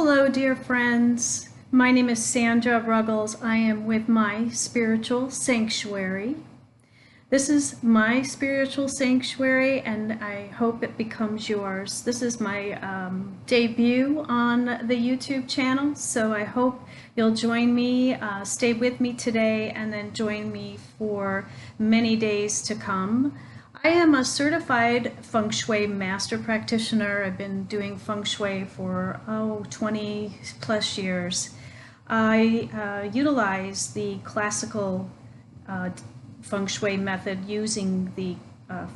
Hello, dear friends. My name is Sandra Ruggles. I am with my spiritual sanctuary. This is my spiritual sanctuary, and I hope it becomes yours. This is my debut on the YouTube channel, so I hope you'll join me, stay with me today, and then join me for many days to come. I am a certified feng shui master practitioner. I've been doing feng shui for 20 plus years. I utilize the classical feng shui method using the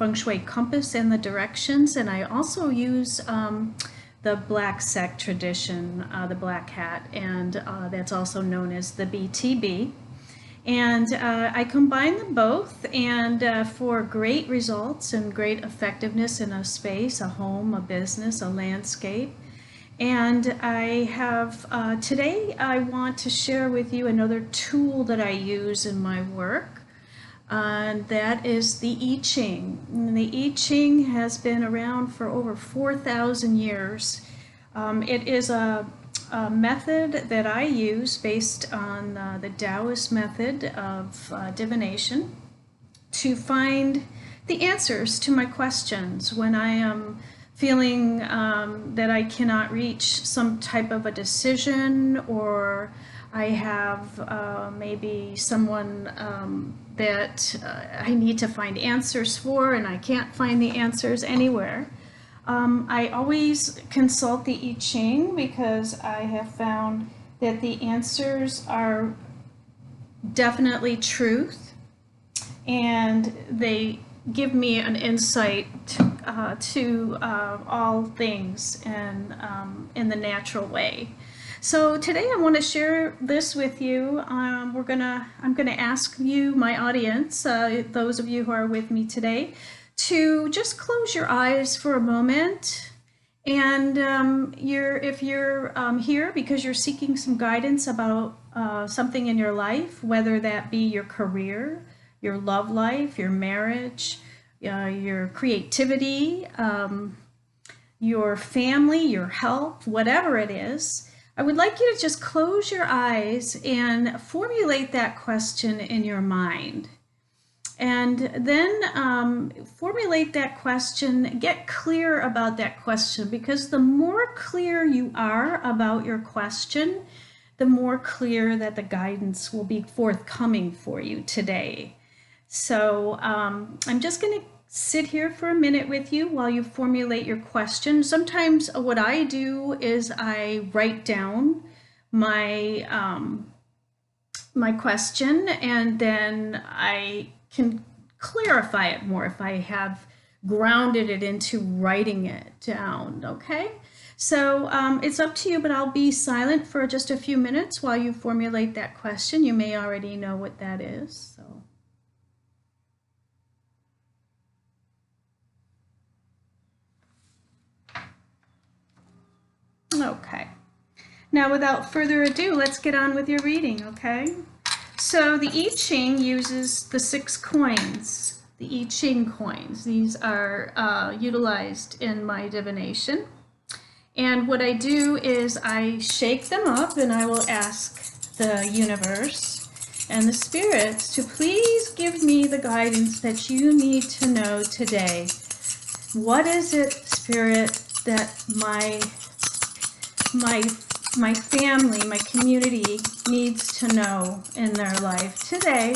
feng shui compass and the directions, and I also use the black sect tradition, the black hat, and that's also known as the BTB. And I combine them both, and for great results and great effectiveness in a space, a home, a business, a landscape. And I have, today I want to share with you another tool that I use in my work, and that is the I Ching. And the I Ching has been around for over 4,000 years. It is a method that I use based on the Taoist method of divination to find the answers to my questions when I am feeling that I cannot reach some type of a decision, or I have maybe someone that I need to find answers for and I can't find the answers anywhere. I always consult the I Ching because I have found that the answers are definitely truth, and they give me an insight to all things and in the natural way. So today I want to share this with you. I'm gonna ask you, my audience, those of you who are with me today, to just close your eyes for a moment. And if you're here because you're seeking some guidance about something in your life, whether that be your career, your love life, your marriage, your creativity, your family, your health, whatever it is, I would like you to just close your eyes and formulate that question in your mind. And then formulate that question, get clear about that question, because the more clear you are about your question, the more clear that the guidance will be forthcoming for you today. So I'm just going to sit here for a minute with you while you formulate your question. Sometimes what I do is I write down my my question, and then I can clarify it more if I have grounded it into writing it down, okay? So it's up to you, but I'll be silent for just a few minutes while you formulate that question. You may already know what that is. So. Okay. Now, without further ado, let's get on with your reading, okay? So the I Ching uses the 6 coins, the I Ching coins. These are utilized in my divination. And what I do is I shake them up, and I will ask the universe and the spirits to please give me the guidance that you need to know today. What is it, Spirit, that my family, my community needs to know in their life today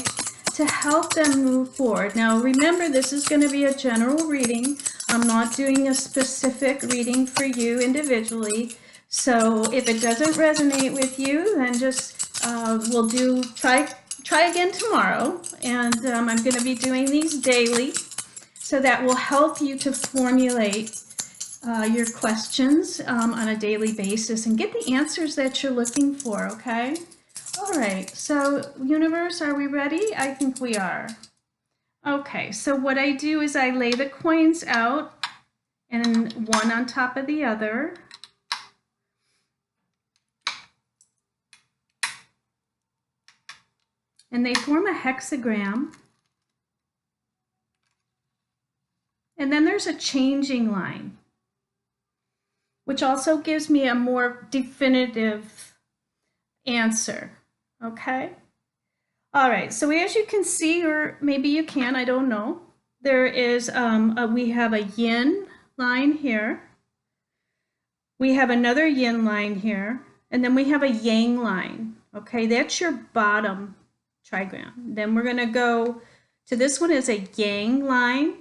to help them move forward? Now, remember, this is going to be a general reading. I'm not doing a specific reading for you individually. So if it doesn't resonate with you, then just try again tomorrow. And I'm going to be doing these daily, so that will help you to formulate your questions on a daily basis and get the answers that you're looking for, okay? All right, so universe, are we ready? I think we are. Okay, so what I do is I lay the coins out, and one on top of the other. And they form a hexagram. And then there's a changing line. which also gives me a more definitive answer, okay? All right, so as you can see, or maybe you can, I don't know, there is, we have a yin line here. We have another yin line here, and then we have a yang line, okay? That's your bottom trigram. Then we're gonna go to this one is a yang line,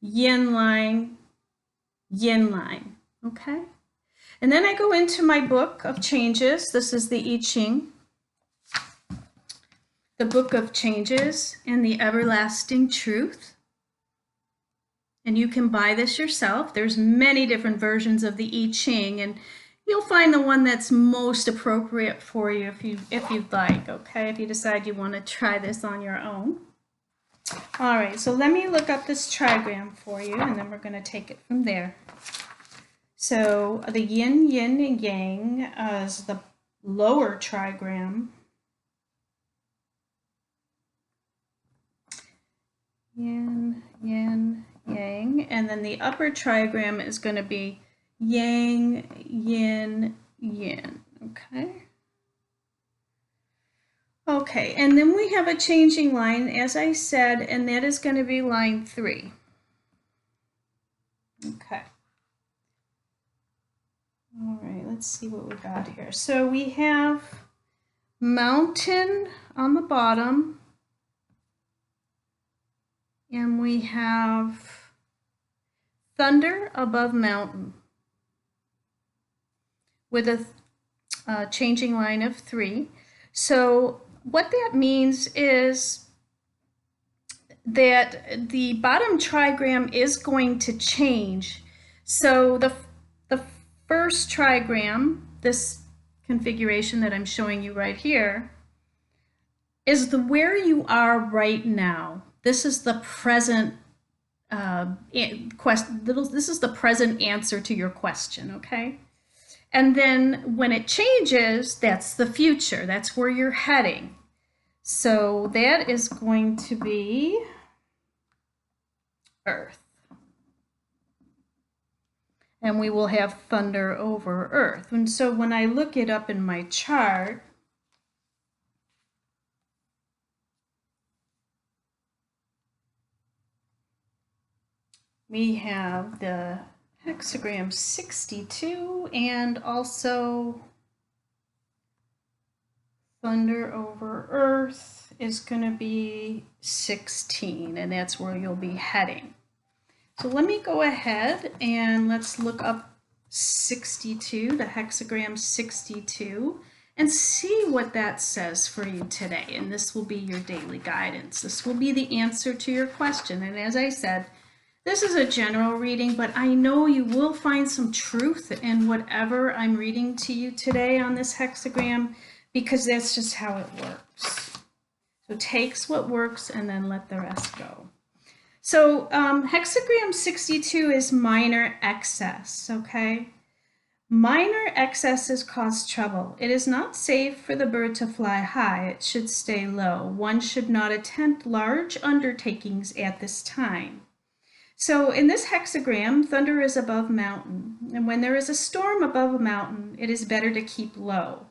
yin line, yin line, okay? And then I go into my book of changes. This is the I Ching, the book of changes and the everlasting truth. And you can buy this yourself. There's many different versions of the I Ching, and you'll find the one that's most appropriate for you if you'd like, okay? If you decide you want to try this on your own. All right, so let me look up this trigram for you, and then we're going to take it from there. So the yin, yin, and yang is the lower trigram. Yin, yin, yang. And then the upper trigram is going to be yang, yin, yin. Okay. Okay, and then we have a changing line, as I said, and that is going to be line 3. Okay. All right, let's see what we got here. So we have mountain on the bottom, and we have thunder above mountain with a changing line of 3. So what that means is that the bottom trigram is going to change. So the first trigram, this configuration that I'm showing you right here, is the where you are right now. This is the present this is the present answer to your question, okay? And then when it changes, that's the future. That's where you're heading. So that is going to be Earth. And we will have thunder over Earth. And so when I look it up in my chart, we have the hexagram 62 and also thunder over Earth is going to be 16, and that's where you'll be heading. So let me go ahead and let's look up 62, the hexagram 62, and see what that says for you today. And this will be your daily guidance. This will be the answer to your question. And as I said, this is a general reading, but I know you will find some truth in whatever I'm reading to you today on this hexagram, because that's just how it works. So takes what works and then let the rest go. So hexagram 62 is minor excess, okay? Minor excesses cause trouble. It is not safe for the bird to fly high. It should stay low. One should not attempt large undertakings at this time. So in this hexagram, thunder is above mountain. And when there is a storm above a mountain, it is better to keep low.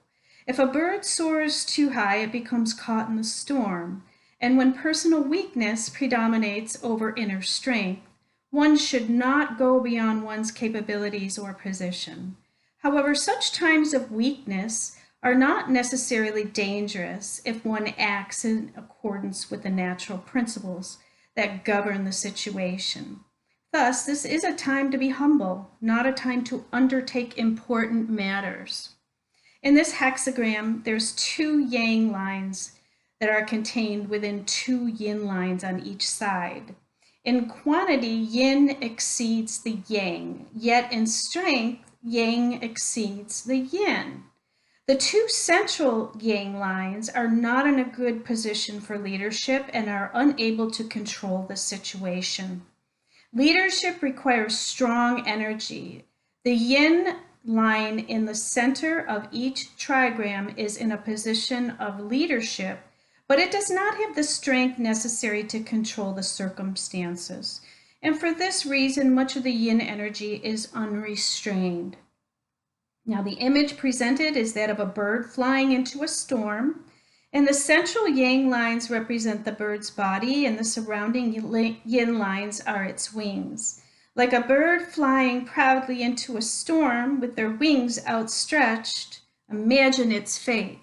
If a bird soars too high, it becomes caught in the storm. And when personal weakness predominates over inner strength, one should not go beyond one's capabilities or position. However, such times of weakness are not necessarily dangerous if one acts in accordance with the natural principles that govern the situation. Thus, this is a time to be humble, not a time to undertake important matters. In this hexagram, there's 2 yang lines that are contained within 2 yin lines on each side. In quantity, yin exceeds the yang, yet in strength, yang exceeds the yin. The 2 central yang lines are not in a good position for leadership and are unable to control the situation. Leadership requires strong energy. The yin line in the center of each trigram is in a position of leadership, but it does not have the strength necessary to control the circumstances. And for this reason, much of the yin energy is unrestrained. Now, the image presented is that of a bird flying into a storm, and the central yang lines represent the bird's body, and the surrounding yin lines are its wings. Like a bird flying proudly into a storm with their wings outstretched, imagine its fate.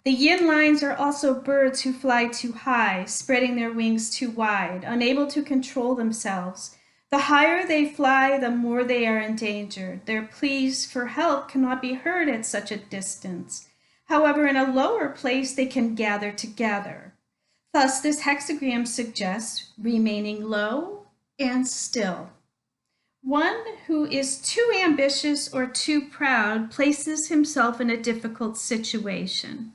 The yin lines are also birds who fly too high, spreading their wings too wide, unable to control themselves. The higher they fly, the more they are endangered. Their pleas for help cannot be heard at such a distance. However, in a lower place, they can gather together. Thus, this hexagram suggests remaining low and still. One who is too ambitious or too proud places himself in a difficult situation.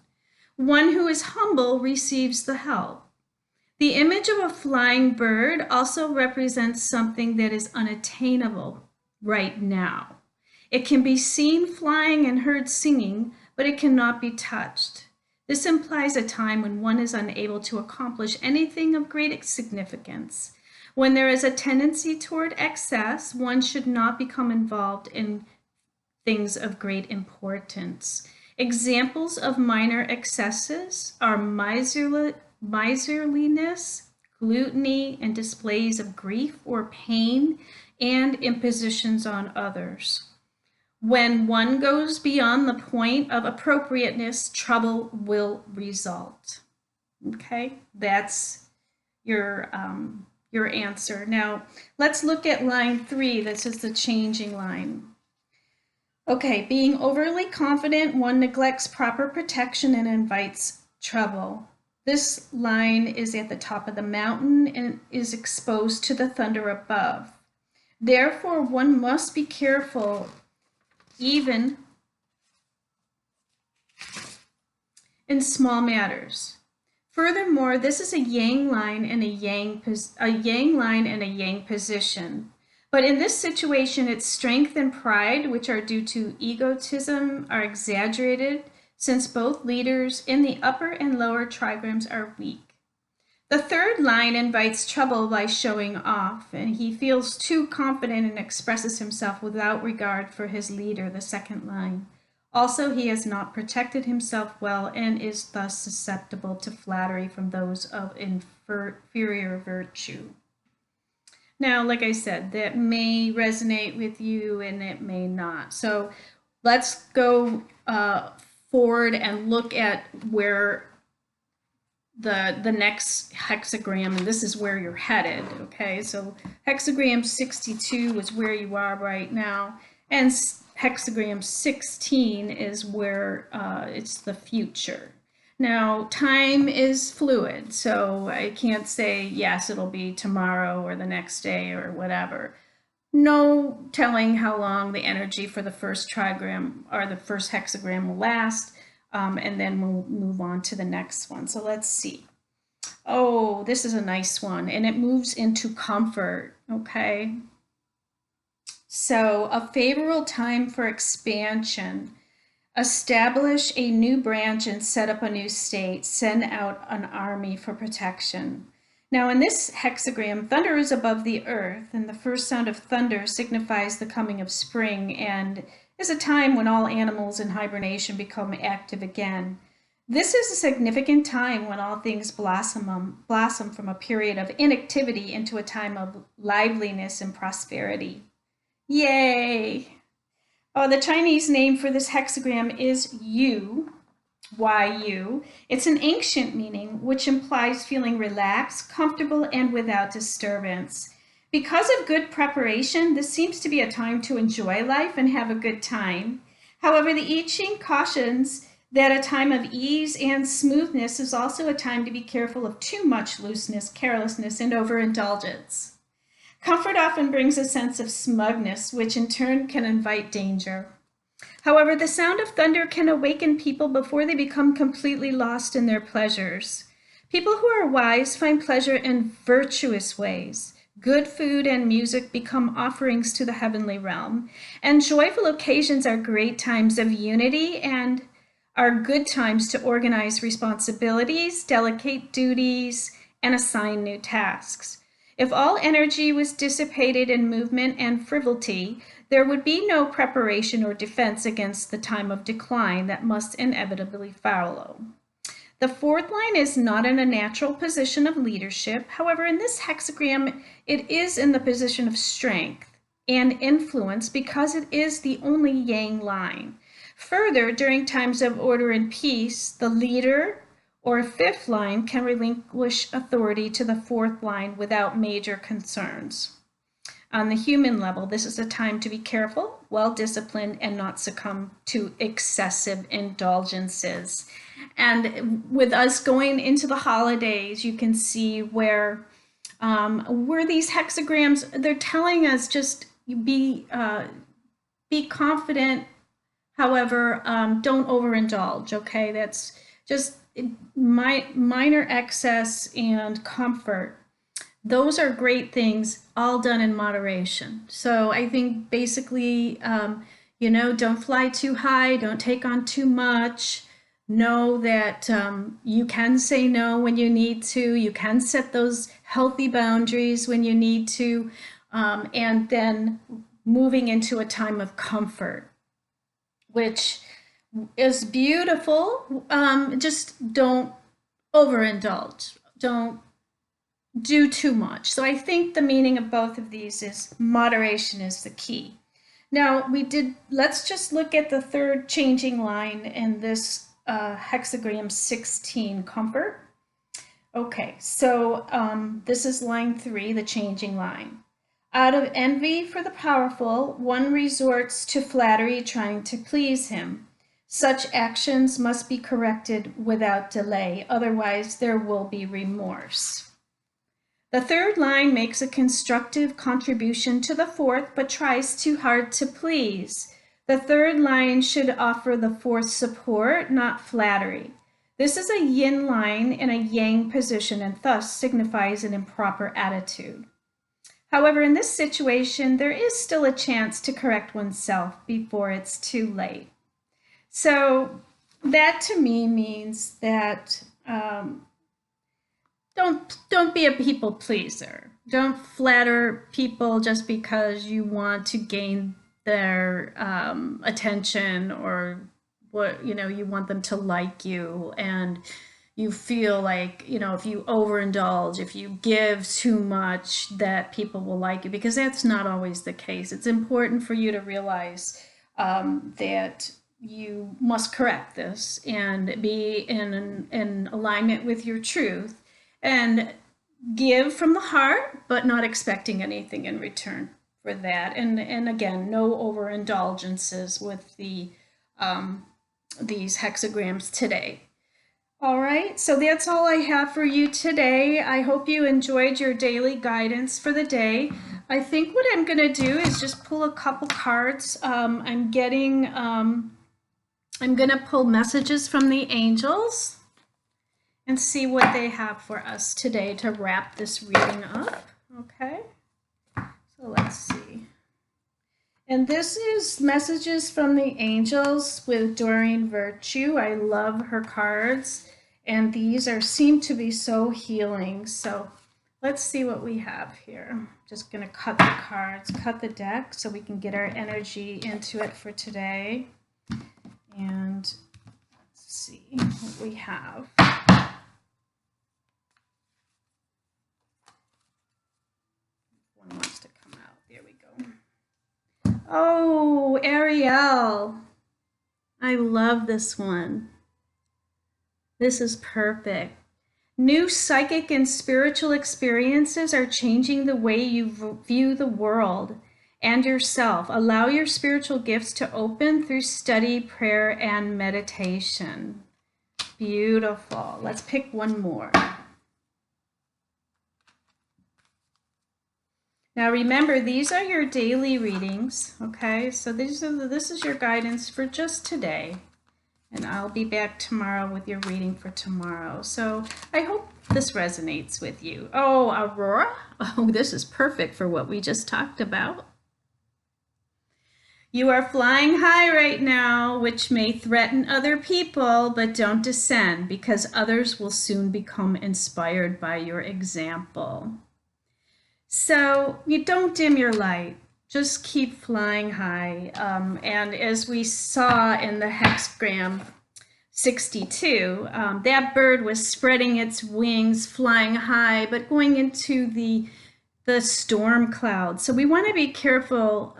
One who is humble receives the help. The image of a flying bird also represents something that is unattainable right now. It can be seen flying and heard singing, but it cannot be touched. This implies a time when one is unable to accomplish anything of great significance. When there is a tendency toward excess, one should not become involved in things of great importance. Examples of minor excesses are miserliness, gluttony, and displays of grief or pain, and impositions on others. When one goes beyond the point of appropriateness, trouble will result. Okay, that's your answer. Now, let's look at line 3. This is the changing line. Okay, being overly confident, one neglects proper protection and invites trouble. This line is at the top of the mountain and is exposed to the thunder above. Therefore, one must be careful even in small matters. Furthermore, this is a yang line and a yang position. But in this situation, its strength and pride, which are due to egotism, are exaggerated, since both leaders in the upper and lower trigrams are weak. The third line invites trouble by showing off, and he feels too confident and expresses himself without regard for his leader, the second line. Also, he has not protected himself well and is thus susceptible to flattery from those of inferior virtue. Now, like I said, that may resonate with you and it may not. So let's go forward and look at where the next hexagram, and this is where you're headed, okay? So hexagram 62 is where you are right now, and hexagram 16 is where it's the future. Now, time is fluid, so I can't say, yes, it'll be tomorrow or the next day or whatever. No telling how long the energy for the first trigram or the first hexagram will last, and then we'll move on to the next one. So let's see. Oh, this is a nice one, and it moves into comfort, okay? So a favorable time for expansion. Establish a new branch and set up a new state. Send out an army for protection. Now in this hexagram, thunder is above the earth, and the first sound of thunder signifies the coming of spring and is a time when all animals in hibernation become active again. This is a significant time when all things blossom from a period of inactivity into a time of liveliness and prosperity. Yay! Oh, the Chinese name for this hexagram is Yu, Y-U. It's an ancient meaning which implies feeling relaxed, comfortable, and without disturbance. Because of good preparation, this seems to be a time to enjoy life and have a good time. However, the I Ching cautions that a time of ease and smoothness is also a time to be careful of too much looseness, carelessness, and overindulgence. Comfort often brings a sense of smugness, which in turn can invite danger. However, the sound of thunder can awaken people before they become completely lost in their pleasures. People who are wise find pleasure in virtuous ways. Good food and music become offerings to the heavenly realm, and joyful occasions are great times of unity and are good times to organize responsibilities, delegate duties, and assign new tasks. If all energy was dissipated in movement and frivolity, there would be no preparation or defense against the time of decline that must inevitably follow. The fourth line is not in a natural position of leadership. However, in this hexagram, it is in the position of strength and influence because it is the only yang line. Further, during times of order and peace, the leader or fifth line can relinquish authority to the fourth line without major concerns. On the human level, this is a time to be careful, well-disciplined, and not succumb to excessive indulgences. And with us going into the holidays, you can see where these hexagrams, they're telling us just be confident. However, don't overindulge, okay? That's just minor excess and comfort. Those are great things, all done in moderation. So I think basically, don't fly too high, don't take on too much. Know that you can say no when you need to. You can set those healthy boundaries when you need to. And then moving into a time of comfort, which is beautiful. Just don't overindulge. Don't do too much. So I think the meaning of both of these is moderation is the key. Now let's just look at the third changing line in this hexagram 16, comfort. Okay, so this is line 3, the changing line. Out of envy for the powerful, one resorts to flattery trying to please him. Such actions must be corrected without delay, otherwise there will be remorse. The third line makes a constructive contribution to the fourth, but tries too hard to please. The third line should offer the fourth support, not flattery. This is a yin line in a yang position and thus signifies an improper attitude. However, in this situation, there is still a chance to correct oneself before it's too late. So that to me means that don't be a people pleaser. Don't flatter people just because you want to gain their attention, or you want them to like you, and you feel like if you overindulge, if you give too much, that people will like you, because that's not always the case. It's important for you to realize that you must correct this and be in alignment with your truth and give from the heart, but not expecting anything in return for that. And again, no overindulgences with these hexagrams today. All right, so that's all I have for you today. I hope you enjoyed your daily guidance for the day. I think what I'm going to do is just pull a couple cards. I'm going to pull messages from the angels and see what they have for us today to wrap this reading up. Okay, so let's see. And this is messages from the angels with Doreen Virtue. I love her cards, and these seem to be so healing. So let's see what we have here. I'm just going to cut the cards, cut the deck, so we can get our energy into it for today. And let's see what we have. One wants to come out. There we go. Oh, Ariel. I love this one. This is perfect. New psychic and spiritual experiences are changing the way you view the world and yourself. Allow your spiritual gifts to open through study, prayer, and meditation. Beautiful. Let's pick one more. Now remember, these are your daily readings, okay? So this is your guidance for just today. And I'll be back tomorrow with your reading for tomorrow. So I hope this resonates with you. Oh, Aurora. Oh, this is perfect for what we just talked about. You are flying high right now, which may threaten other people, but don't descend, because others will soon become inspired by your example. So you don't dim your light, just keep flying high. And as we saw in the hexagram 62, that bird was spreading its wings, flying high, but going into the storm cloud. So we want to be careful.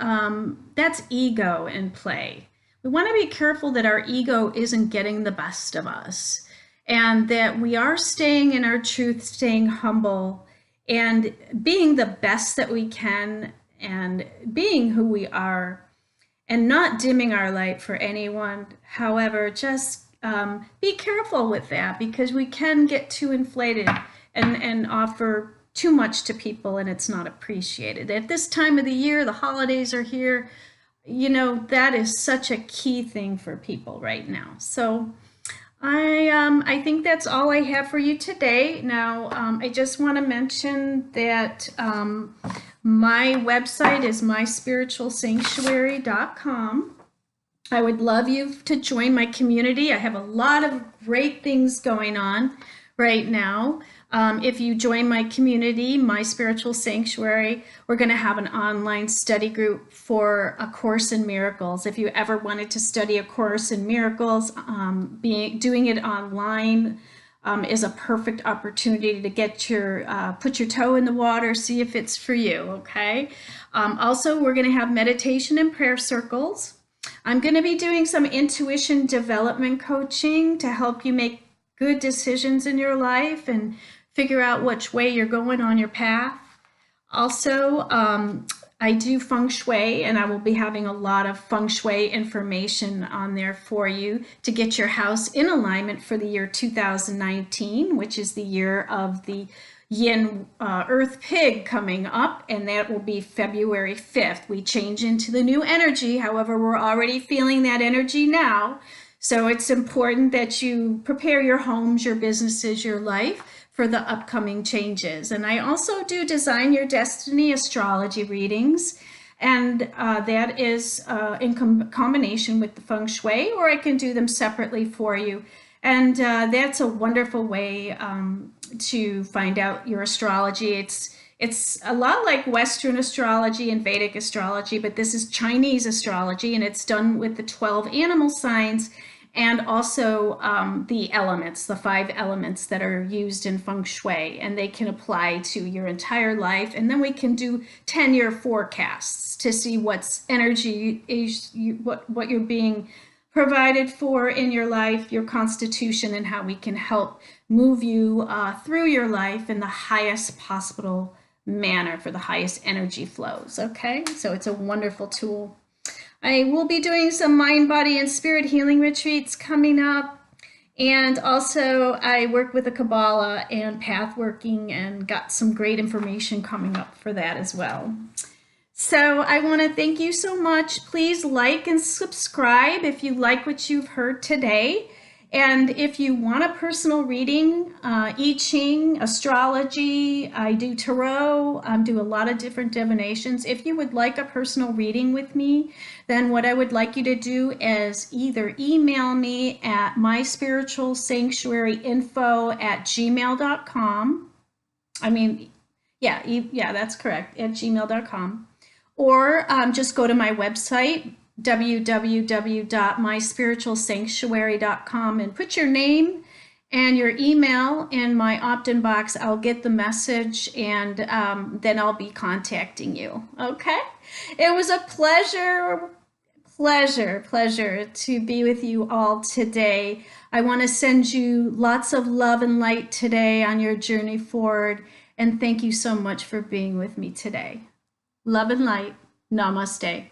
That's ego in play. We want to be careful that our ego isn't getting the best of us, and that we are staying in our truth, staying humble, and being the best that we can, and being who we are, and not dimming our light for anyone. However, just be careful with that, because we can get too inflated and offer too much to people, and it's not appreciated. At this time of the year, the holidays are here. You know, that is such a key thing for people right now. So I think that's all I have for you today. Now, I just want to mention that my website is myspiritualsanctuary.com. I would love you to join my community. I have a lot of great things going on right now. If you join my community, My Spiritual Sanctuary, we're going to have an online study group for A Course in Miracles. If you ever wanted to study A Course in Miracles, doing it online is a perfect opportunity to get put your toe in the water, see if it's for you, okay? Also, we're going to have meditation and prayer circles. I'm going to be doing some intuition development coaching to help you make good decisions in your life and figure out which way you're going on your path. Also, I do feng shui, and I will be having a lot of feng shui information on there for you to get your house in alignment for the year 2019, which is the year of the Yin Earth Pig coming up, and that will be February 5th. We change into the new energy. However, we're already feeling that energy now. So it's important that you prepare your homes, your businesses, your life for the upcoming changes. And I also do Design Your Destiny astrology readings, and that is in combination with the feng shui, or I can do them separately for you. And that's a wonderful way to find out your astrology. It's a lot like Western astrology and Vedic astrology, but this is Chinese astrology, and it's done with the 12 animal signs and also the elements, the 5 elements that are used in feng shui, and they can apply to your entire life. And then we can do 10-year forecasts to see what's energy is, what you're being provided for in your life, your constitution, and how we can help move you through your life in the highest possible manner for the highest energy flows. Okay, so it's a wonderful tool. I will be doing some mind, body, and spirit healing retreats coming up. And also I work with the Kabbalah and path working, and got some great information coming up for that as well. So I want to thank you so much. Please like and subscribe if you like what you've heard today. And if you want a personal reading, Ching, astrology, I do tarot, do a lot of different divinations. If you would like a personal reading with me, then what I would like you to do is either email me at myspiritualsanctuaryinfo@gmail.com. Yeah, that's correct, at gmail.com. Or just go to my website, www.myspiritualsanctuary.com, and put your name and your email in my opt-in box. I'll get the message, and then I'll be contacting you. Okay? It was a pleasure to be with you all today. I want to send you lots of love and light today on your journey forward, and thank you so much for being with me today. Love and light. Namaste.